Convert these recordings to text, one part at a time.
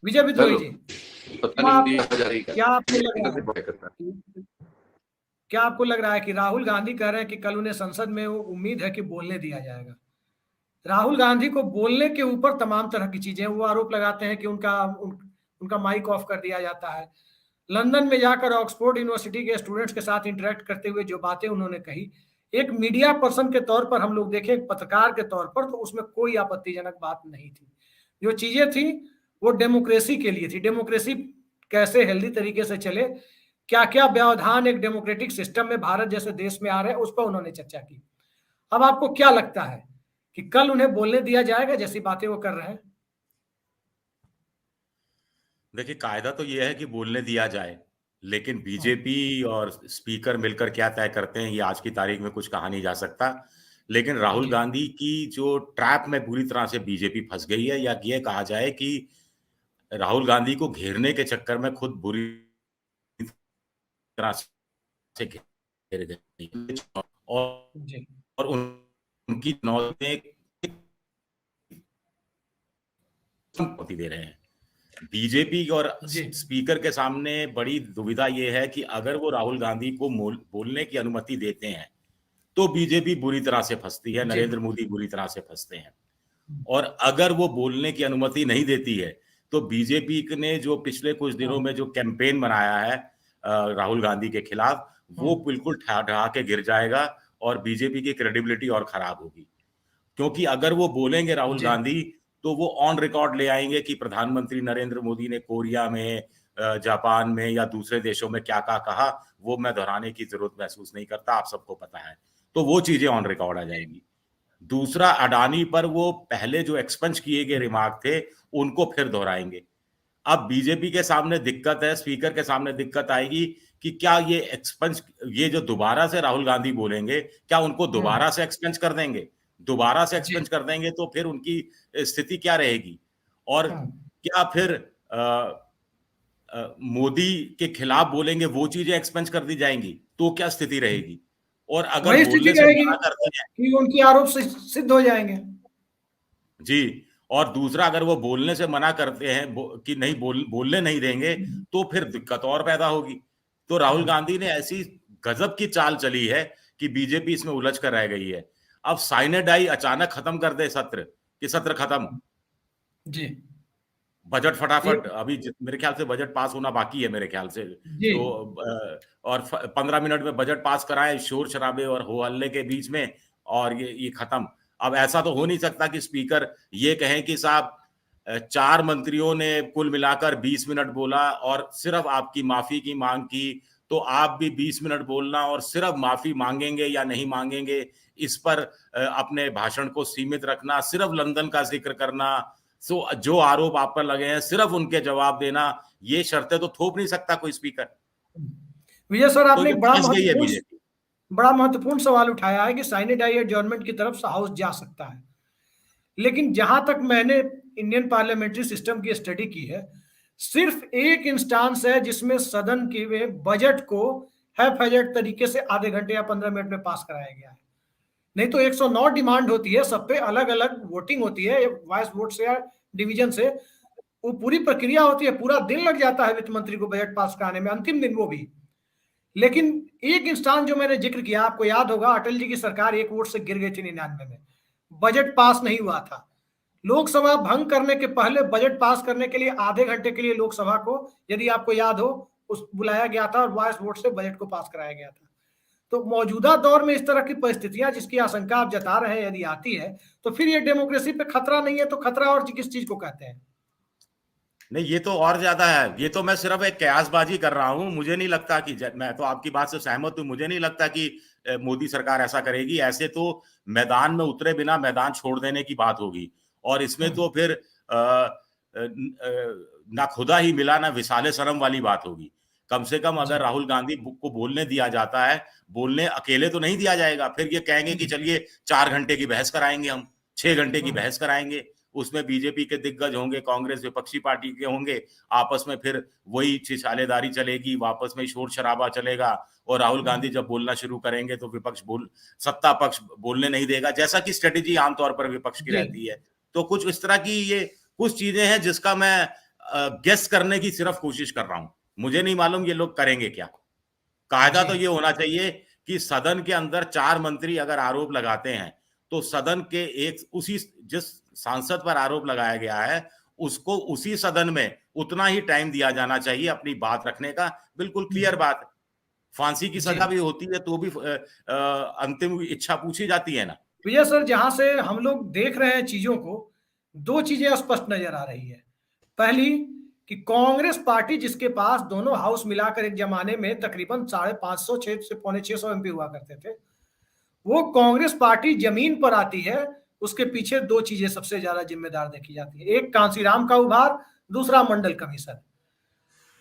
विजय विद्रोही हेलो। जी, पता नहीं आ जा रही क्या आपको लग रहा है है क्या आपको लग रहा है कि राहुल गांधी कह रहे हैं कि कल उन्हें संसद में वो उम्मीद है कि बोलने दिया जाएगा? राहुल गांधी को बोलने के ऊपर तमाम तरह की चीजें, वो आरोप लगाते हैं कि उनका माइक ऑफ कर दिया जाता है। लंदन में जाकर ऑक्सफोर्ड यूनिवर्सिटी के स्टूडेंट्स के साथ इंटरेक्ट करते हुए जो बातें उन्होंने कही, एक मीडिया पर्सन के तौर पर हम लोग देखें, एक पत्रकार के तौर पर, तो उसमें कोई आपत्तिजनक बात नहीं थी। जो चीजें थी वो डेमोक्रेसी के लिए थी। डेमोक्रेसी कैसे हेल्दी तरीके से चले, क्या क्या व्यवधान एक डेमोक्रेटिक सिस्टम में भारत जैसे देश में आ रहे हैं, उस पर उन्होंने चर्चा की। अब आपको क्या लगता है कि कल उन्हें बोलने दिया जाएगा जैसी बातें वो कर रहे हैं? देखिए, कायदा तो ये है कि बोलने दिया जाए, लेकिन हाँ, बीजेपी और स्पीकर मिलकर क्या तय करते हैं ये आज की तारीख में कुछ कहा नहीं जा सकता। लेकिन राहुल जी, गांधी की जो ट्रैप में पूरी तरह से बीजेपी फंस गई है, या ये कहा जाए कि राहुल गांधी को घेरने के चक्कर में खुद बुरी तरह से घेर गई है। जी, और उनकी नौबतें चुनौती दे रहे हैं। बीजेपी और जी, स्पीकर के सामने बड़ी दुविधा ये है कि अगर वो राहुल गांधी को बोलने की अनुमति देते हैं तो बीजेपी बुरी तरह से फंसती है, जी, नरेंद्र मोदी बुरी तरह से फंसते हैं। और अगर वो बोलने की अनुमति नहीं देती है तो बीजेपी ने जो पिछले कुछ दिनों हाँ, में जो कैंपेन बनाया है राहुल गांधी के खिलाफ, वो बिल्कुल ढहा के गिर जाएगा और बीजेपी की क्रेडिबिलिटी और खराब होगी। क्योंकि अगर वो बोलेंगे राहुल जी, गांधी तो वो ऑन रिकॉर्ड ले आएंगे कि प्रधानमंत्री नरेंद्र मोदी ने कोरिया में, जापान में या दूसरे देशों में क्या क्या कहा, वो मैं दोहराने की जरूरत महसूस नहीं करता, आप सबको पता है। तो वो चीजें ऑन रिकॉर्ड आ जाएंगी। दूसरा, अडानी पर वो पहले जो एक्सपंज किए गए रिमार्क थे उनको फिर दोहराएंगे। अब बीजेपी के सामने दिक्कत है, स्पीकर के सामने दिक्कत आएगी कि क्या ये एक्सपंज, ये जो दोबारा से राहुल गांधी बोलेंगे, क्या उनको दोबारा से एक्सपंज कर देंगे? दोबारा से जी, एक्सपंज कर देंगे तो फिर उनकी स्थिति क्या रहेगी? और हाँ, क्या फिर मोदी के खिलाफ बोलेंगे, वो चीजें एक्सपंज कर दी जाएंगी, तो क्या स्थिति रहेगी? और अगर वही स्थिति बोलने से रहेगी मना करते हैं कि उनके आरोप सिद्ध हो जाएंगे। जी, और दूसरा, अगर वो बोलने से मना करते हैं कि नहीं बोलने नहीं देंगे, तो फिर दिक्कत और पैदा होगी। तो राहुल गांधी ने ऐसी गजब की चाल चली है कि बीजेपी इसमें उलझ कर रह गई है। अब साइने डाई अचानक खत्म कर दे सत्र, कि सत्र खत्म, जी, बजट ये, फटाफट, अभी मेरे ख्याल से बजट पास होना बाकी है मेरे ख्याल से। जी, तो और 15 मिनट में बजट पास कराएं शोर शराबे और हो हल्ले के बीच में, और ये खत्म। अब ऐसा तो हो नहीं सकता कि स्पीकर ये कहें कि साहब 4 मंत्रियों ने कुल मिलाकर 20 मिनट बोला और सिर्फ आपकी माफी की मांग की, तो आप भी 20 मिनट बोलना और सिर्फ माफी मांगेंगे या नहीं मांगेंगे, इस पर अपने भाषण को सीमित रखना, सिर्फ लंदन का जिक्र करना, सो जो आरोप आप पर लगे हैं सिर्फ उनके जवाब देना, ये शर्तें तो थोप नहीं सकता कोई स्पीकर। विजय सर, तो आपने ये एक फंस गई है बीजेपी। बड़ा महत्वपूर्ण सवाल उठाया है कि साइने डाई एडजर्नमेंट की तरफ से हाउस जा सकता है। लेकिन जहां तक मैंने इंडियन पार्लियामेंट्री सिस्टम की स्टडी की है, सिर्फ एक इंस्टांस है जिसमें सदन के बजट को हैफ हैजर्ड तरीके से आधे घंटे या 15 मिनट में पास कराया गया है। नहीं तो 109 डिमांड होती है, सब पे अलग अलग वोटिंग होती है, वॉइस वोट से या डिवीजन से, वो पूरी प्रक्रिया होती है, पूरा दिन लग जाता है वित्त मंत्री को बजट पास कराने में, अंतिम दिन वो भी। लेकिन एक इंस्टांस जो मैंने जिक्र किया, आपको याद होगा, अटल जी की सरकार एक वोट से गिर गई थी 99 में, बजट पास नहीं हुआ था। लोकसभा भंग करने के पहले बजट पास करने के लिए आधे घंटे के लिए लोकसभा को, यदि आपको याद हो, उस बुलाया गया था और वॉइस वोट से बजट को पास कराया गया था। तो मौजूदा दौर में इस तरह की परिस्थितियां जिसकी आशंका आप जता रहे हैं यदि आती है, तो फिर ये डेमोक्रेसी पे खतरा नहीं है तो खतरा और किस चीज को कहते हैं? नहीं, ये तो और ज्यादा है। ये तो मैं सिर्फ एक कयासबाजी कर रहा हूं। मुझे नहीं लगता कि, मैं तो आपकी बात से सहमत हूं, मुझे नहीं लगता कि मोदी सरकार ऐसा करेगी। ऐसे तो मैदान में उतरे बिना मैदान छोड़ देने की बात होगी, और इसमें तो फिर ना खुदा ही मिला ना विसाले सनम वाली बात होगी। कम से कम अगर राहुल गांधी को बोलने दिया जाता है, बोलने अकेले तो नहीं दिया जाएगा, फिर ये कहेंगे कि चलिए 4 घंटे की बहस कराएंगे, हम 6 घंटे की बहस कराएंगे। उसमें बीजेपी के दिग्गज होंगे, कांग्रेस विपक्षी पार्टी के होंगे, आपस में फिर वही छिछालेदारी चलेगी, वापस में शोर शराबा चलेगा, और राहुल गांधी जब बोलना शुरू करेंगे तो सत्ता पक्ष बोलने नहीं देगा, जैसा कि स्ट्रेटेजी आमतौर पर विपक्ष की जी, रहती है। तो कुछ इस तरह की ये कुछ चीजें हैं जिसका मैं गेस करने की सिर्फ कोशिश कर रहा हूं। मुझे नहीं मालूम ये लोग करेंगे क्या। कायदा तो ये होना चाहिए कि सदन के अंदर 4 मंत्री अगर आरोप लगाते हैं तो सदन के एक उसी जिस सांसद पर आरोप लगाया गया है उसको उसी सदन में उतना ही टाइम दिया जाना चाहिए अपनी बात रखने का। बिल्कुल क्लियर बात है। फांसी की सजा भी होती है तो भी अंतिम इच्छा पूछी जाती है ना। विजय सर, जहां से हम लोग देख रहे हैं चीजों को, दो चीजें स्पष्ट नजर आ रही है। पहली कि कांग्रेस पार्टी जिसके पास दोनों हाउस मिलाकर एक जमाने में तकरीबन 550 6 से पौने 600 एमपी हुआ करते थे, वो कांग्रेस पार्टी जमीन पर आती है, उसके पीछे दो चीजें सबसे ज्यादा जिम्मेदार देखी जाती है। एक कांसीराम का उभार, दूसरा मंडल कमीशन।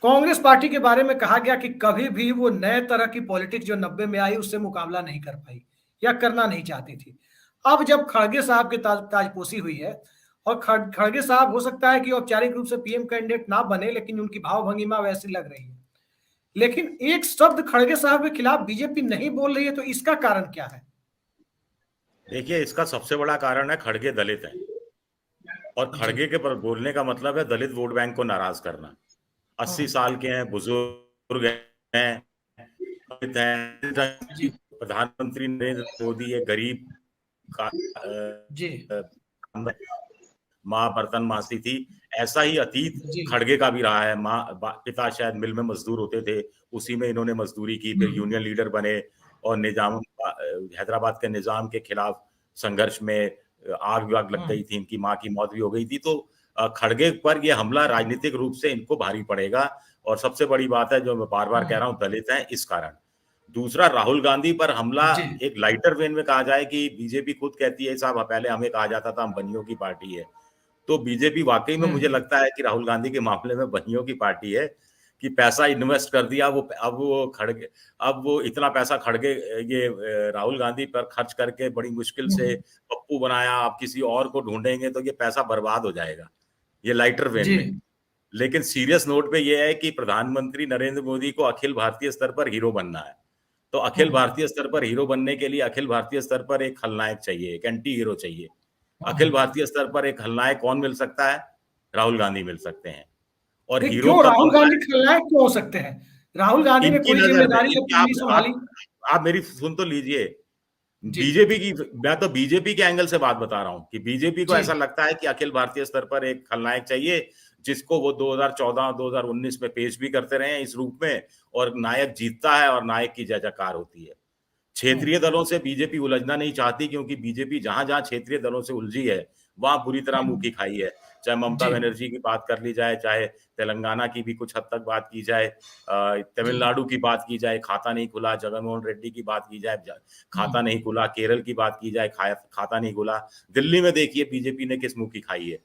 कांग्रेस पार्टी के बारे में कहा गया कि कभी भी वो नए तरह की पॉलिटिक्स जो 90 में आई उससे मुकाबला नहीं कर पाई या करना नहीं चाहती थी। अब जब खड़गे साहब की ताजपोशी हुई है, और खड़गे साहब हो सकता है कि औपचारिक रूप से पीएम कैंडिडेट ना बने, लेकिन उनकी भाव भंगिमा वैसी लग रही है। लेकिन एक शब्द खड़गे साहब के खिलाफ बीजेपी नहीं बोल रही है, तो इसका कारण क्या है? देखिए, इसका सबसे बड़ा कारण है खड़गे दलित हैं, और खड़गे के पर बोलने का मतलब है दलित वोट बैंक को नाराज करना। 80 साल के हैं, बुजुर्ग हैं, प्रधानमंत्री नरेंद्र मोदी एक गरीब का माँ बर्तन मांजती थी, ऐसा ही अतीत खड़गे का भी रहा है। माँ पिता शायद मिल में मजदूर होते थे, उसी में इन्होंने मजदूरी की, फिर यूनियन लीडर बने और निजाम हैदराबाद के निजाम के खिलाफ संघर्ष में आग वाग लग गई थी, इनकी माँ की मौत भी हो गई थी। तो खड़गे पर यह हमला राजनीतिक रूप से इनको भारी पड़ेगा, और सबसे बड़ी बात है जो मैं बार बार कह रहा हूँ, दलित हैं इस कारण। दूसरा, राहुल गांधी पर हमला एक लाइटर वेन में कहा जाए कि बीजेपी खुद कहती है साहब पहले हमें कहा जाता था हम बनियों की पार्टी है, तो बीजेपी वाकई में मुझे लगता है कि राहुल गांधी के मामले में बनियों की पार्टी है कि पैसा इन्वेस्ट कर दिया, अब वो इतना पैसा खड़गे ये राहुल गांधी पर खर्च करके बड़ी मुश्किल से पप्पू बनाया, अब किसी और को ढूंढेंगे तो ये पैसा बर्बाद हो जाएगा, ये लाइटर वेन में। लेकिन सीरियस नोट पे ये है कि प्रधानमंत्री नरेंद्र मोदी को अखिल भारतीय स्तर पर हीरो बनना है, तो अखिल भारतीय स्तर पर हीरो बनने के लिए अखिल भारतीय स्तर पर एक खलनायक चाहिए, एक एंटी हीरो चाहिए। अखिल भारतीय स्तर पर एक खलनायक कौन मिल सकता है? राहुल गांधी मिल सकते हैं। और हीरो क्यों राहुल गांधी खलनायक क्यों हो सकते हैं? राहुल गांधी ने कोई जिम्मेदारी अपनी संभाली? आप मेरी सुन तो लीजिए। बीजेपी की, मैं तो बीजेपी के एंगल से बात बता रहा हूं कि बीजेपी को ऐसा लगता है कि अखिल भारतीय स्तर पर एक खलनायक चाहिए, जिसको वो 2014-2019 में पेश भी करते रहे हैं इस रूप में, और नायक जीतता है और नायक की जय जयकार होती है। क्षेत्रीय दलों से बीजेपी उलझना नहीं चाहती, क्योंकि बीजेपी जहां जहां क्षेत्रीय दलों से उलझी है वहां बुरी तरह मुंह की खाई है। चाहे ममता बनर्जी की बात कर ली जाए, चाहे तेलंगाना की भी कुछ हद तक बात की जाए, तमिलनाडु की बात की जाए, खाता नहीं खुला, जगनमोहन रेड्डी की बात की जाए, खाता नहीं खुला, केरल की बात की जाए, खाता नहीं खुला, दिल्ली में देखिए बीजेपी ने किस मुंह की खाई है।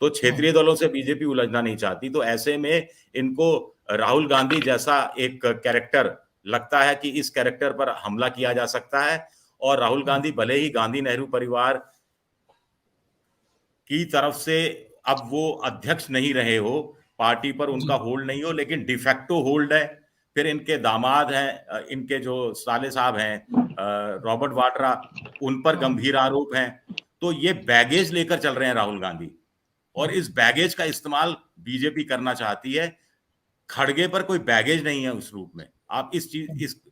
तो क्षेत्रीय दलों से बीजेपी उलझना नहीं चाहती, तो ऐसे में इनको राहुल गांधी जैसा एक कैरेक्टर लगता है कि इस कैरेक्टर पर हमला किया जा सकता है। और राहुल गांधी भले ही गांधी नेहरू परिवार की तरफ से अब वो अध्यक्ष नहीं रहे हो, पार्टी पर उनका होल्ड नहीं हो, लेकिन डिफेक्टो होल्ड है। फिर इनके दामाद हैं, इनके जो साले साहब हैं रॉबर्ट वाड्रा, उन पर गंभीर आरोप हैं। तो ये बैगेज लेकर चल रहे हैं राहुल गांधी, और इस बैगेज का इस्तेमाल बीजेपी करना चाहती है। खड़गे पर कोई बैगेज नहीं है उस रूप में। आप इस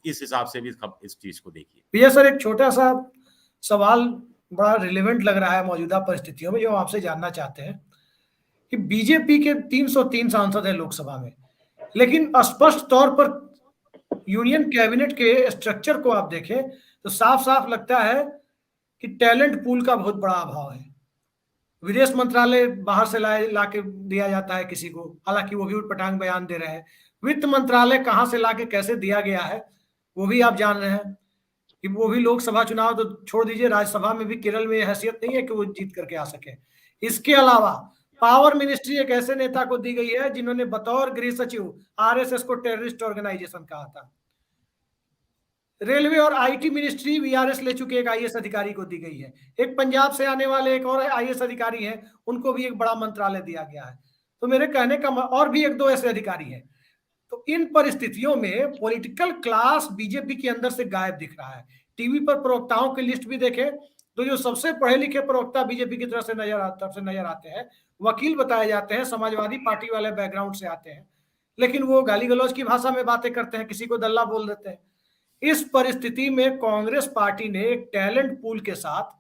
हिसाब से भी इस चीज को देखिए। भैया सर, एक छोटा सा सवाल बड़ा रिलेवेंट लग रहा है मौजूदा परिस्थितियों में, जो आपसे जानना चाहते हैं कि बीजेपी के 303 सांसद हैं लोकसभा में, लेकिन स्पष्ट तौर पर यूनियन कैबिनेट के स्ट्रक्चर को आप देखें तो साफ साफ लगता है कि टैलेंट पूल का बहुत बड़ा अभाव है। विदेश मंत्रालय बाहर से ला के दिया जाता है किसी को, हालांकि वो भी उटपटांग बयान दे रहे हैं। वित्त मंत्रालय कहां से लाके कैसे दिया गया है वो भी आप जान रहे हैं कि वो भी लोकसभा चुनाव तो छोड़ दीजिए, राज्यसभा में भी केरल में हैसियत नहीं है कि वो जीत करके आ सके। इसके अलावा पावर मिनिस्ट्री एक ऐसे नेता को दी गई है जिन्होंने बतौर गृह सचिव आरएसएस को टेररिस्ट ऑर्गेनाइजेशन कहा था। रेलवे और आईटी मिनिस्ट्री वीआरएस ले चुके एक आईएएस अधिकारी को दी गई है। एक पंजाब से आने वाले एक और आईएएस अधिकारी हैं, उनको भी एक बड़ा मंत्रालय दिया गया है। तो मेरे कहने का, और भी एक दो ऐसे अधिकारी हैं। तो इन परिस्थितियों में पॉलिटिकल क्लास बीजेपी के अंदर से गायब दिख रहा है। टीवी पर प्रवक्ताओं की लिस्ट भी देखें, तो जो सबसे पढ़े लिखे प्रवक्ता बीजेपी की तरफ से नजर आते हैं, वकील बताए जाते हैं, समाजवादी पार्टी वाले बैकग्राउंड से आते हैं, लेकिन वो गाली गलौज की भाषा में बातें करते हैं, किसी को दल्ला बोल देते हैं। इस परिस्थिति में कांग्रेस पार्टी ने एक टैलेंट पूल के साथ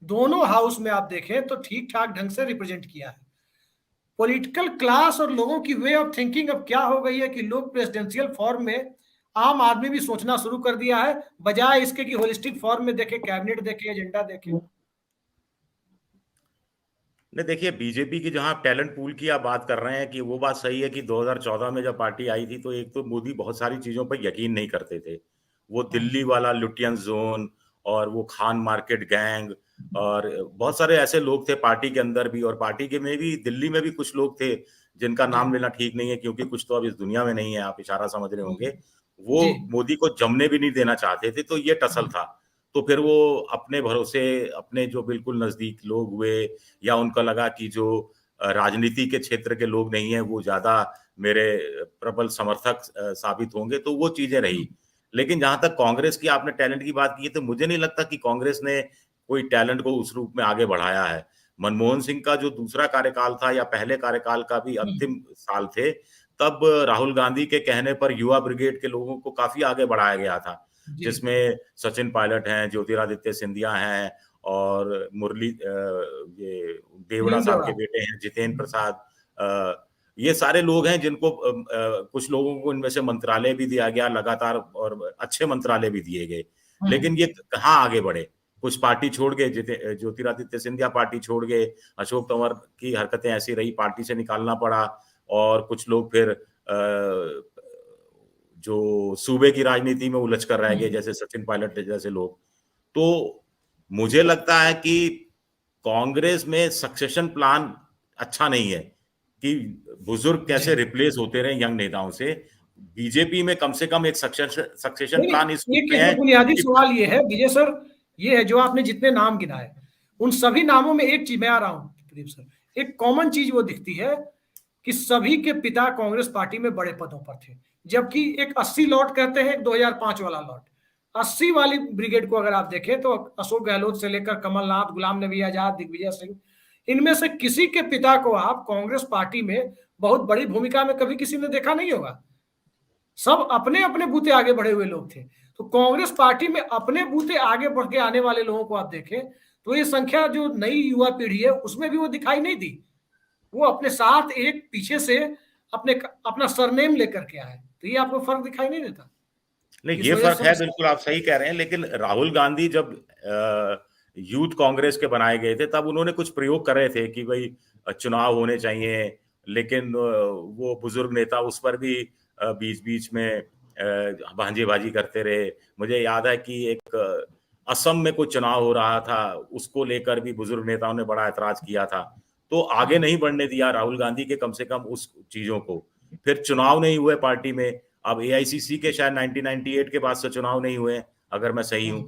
दोनों हाउस में आप देखें तो ठीक ठाक ढंग से रिप्रेजेंट किया है। पॉलिटिकल क्लास और लोगों की वे ऑफ थिंकिंग अब क्या हो गई है कि लोग प्रेसिडेंशियल फॉर्म में आम आदमी भी सोचना शुरू कर दिया है, बजाय इसके कि होलिस्टिक फॉर्म में देखे, कैबिनेट देखे, एजेंडा देखे। नहीं, देखिए, बीजेपी की जहां टैलेंट पूल की आप बात कर रहे हैं कि वो बात सही है कि 2014 में जब पार्टी आई थी तो एक तो मोदी बहुत सारी चीजों पर यकीन नहीं करते थे। वो दिल्ली वाला लुटियन जोन और वो खान मार्केट गैंग और बहुत सारे ऐसे लोग थे पार्टी के अंदर भी, और पार्टी के में भी, दिल्ली में भी कुछ लोग थे जिनका नाम लेना ठीक नहीं है क्योंकि कुछ तो अब इस दुनिया में नहीं है, आप इशारा समझ रहे होंगे। वो मोदी को जमने भी नहीं देना चाहते थे, तो ये टसल था। तो फिर वो अपने भरोसे अपने जो बिल्कुल नजदीक लोग हुए, या उनको लगा कि जो राजनीति के क्षेत्र के लोग नहीं है वो ज्यादा मेरे प्रबल समर्थक साबित होंगे, तो वो चीजें रही। लेकिन जहां तक कांग्रेस की आपने टैलेंट की बात की है, तो मुझे नहीं लगता कि कांग्रेस ने कोई टैलेंट को उस रूप में आगे बढ़ाया है। मनमोहन सिंह का जो दूसरा कार्यकाल था या पहले कार्यकाल का भी अंतिम साल थे, तब राहुल गांधी के कहने पर युवा ब्रिगेड के लोगों को काफी आगे बढ़ाया गया था, जिसमें सचिन पायलट हैं, ज्योतिरादित्य सिंधिया हैं, और मुरली ये देवड़ा साहब के बेटे हैं जितेंद्र प्रसाद, ये सारे लोग हैं जिनको कुछ लोगों को इनमें से मंत्रालय भी दिया गया लगातार, और अच्छे मंत्रालय भी दिए गए। लेकिन ये कहाँ आगे बढ़े? कुछ पार्टी छोड़ गए, ज्योतिरादित्य सिंधिया पार्टी छोड़ गए, अशोक तंवर की हरकतें ऐसी रही, पार्टी से निकालना पड़ा, और कुछ लोग फिर जो सूबे की राजनीति में उलझ कर रह गए, जैसे सचिन पायलट जैसे लोग। तो मुझे लगता है कि कांग्रेस में सक्सेशन प्लान अच्छा नहीं है कि बुजुर्ग कैसे रिप्लेस होते रहे यंग नेताओं से। बीजेपी में कम से कम एक सक्सेशन प्लान इस बुनियादी सवाल ये है विजय सर, ये है जो आपने जितने नाम गिनाए, उन सभी नामों में एक चीज, मैं आ रहा हूं प्रदीप सर, एक कॉमन चीज वो दिखती है कि सभी के पिता कांग्रेस पार्टी में बड़े पदों पर थे, जबकि एक 80 लॉट कहते हैं, एक 2005 वाला लॉट। 80 वाली ब्रिगेड को अगर आप देखें तो अशोक गहलोत से लेकर कमलनाथ, गुलाम नबी आजाद, दिग्विजय सिंह, इनमें से किसी के पिता को आप कांग्रेस पार्टी में बहुत बड़ी भूमिका में कभी किसी ने देखा नहीं होगा। सब अपने अपने बूते आगे बढ़े हुए लोग थे। तो कांग्रेस पार्टी में अपने बूते आगे बढ़ के आने वाले लोगों को आप देखें तो ये संख्या जो नई युवा पीढ़ी है उसमें भी वो दिखाई नहीं दी। वो अपने साथ एक पीछे से अपना सरनेम लेकर के आए, तो ये आपको फर्क दिखाई नहीं देता? नहीं, ये फर्क है, बिल्कुल आप सही कह रहे हैं। लेकिन राहुल गांधी जब यूथ कांग्रेस के बनाए गए थे तब उन्होंने कुछ प्रयोग कर रहे थे कि भाई चुनाव होने चाहिए, लेकिन वो बुजुर्ग नेता उस पर भी बीच बीच में भांजीबाजी करते रहे। मुझे याद है कि एक असम में कोई चुनाव हो रहा था, उसको लेकर भी बुजुर्ग नेताओं ने बड़ा ऐतराज किया था, तो आगे नहीं बढ़ने दिया राहुल गांधी के कम से कम उस चीजों को। फिर चुनाव नहीं हुए पार्टी में। अब एआईसीसी के शायद 1998 के बाद से चुनाव नहीं हुए, अगर मैं सही हूं।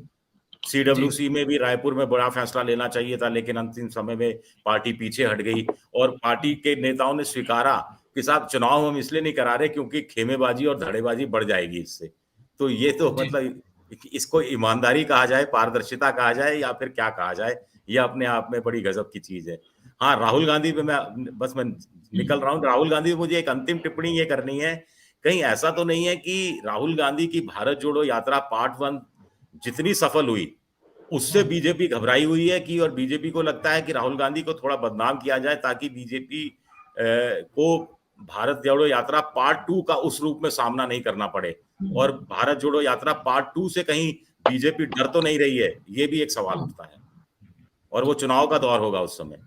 सीडब्ल्यूसी में भी रायपुर में बड़ा फैसला लेना चाहिए था, लेकिन अंतिम समय में पार्टी पीछे हट गई, और पार्टी के नेताओं ने स्वीकारा कि साहब चुनाव हम इसलिए नहीं करा रहे क्योंकि खेमेबाजी और धड़ेबाजी बढ़ जाएगी इससे। तो ये तो मतलब इसको ईमानदारी कहा जाए, पारदर्शिता कहा जाए, या फिर क्या कहा जाए, ये अपने आप में बड़ी गजब की चीज है। हाँ, राहुल गांधी पे मैं निकल रहा हूँ। राहुल गांधी पे मुझे एक अंतिम टिप्पणी ये करनी है, कहीं ऐसा तो नहीं है कि राहुल गांधी की भारत जोड़ो यात्रा पार्ट 1 जितनी सफल हुई उससे बीजेपी घबराई हुई है कि, और बीजेपी को लगता है कि राहुल गांधी को थोड़ा बदनाम किया जाए ताकि बीजेपी को भारत जोड़ो यात्रा पार्ट 2 का उस रूप में सामना नहीं करना पड़े, और भारत जोड़ो यात्रा पार्ट 2 से कहीं बीजेपी डर तो नहीं रही है, ये भी एक सवाल उठता है। और वो चुनाव का दौर होगा उस समय।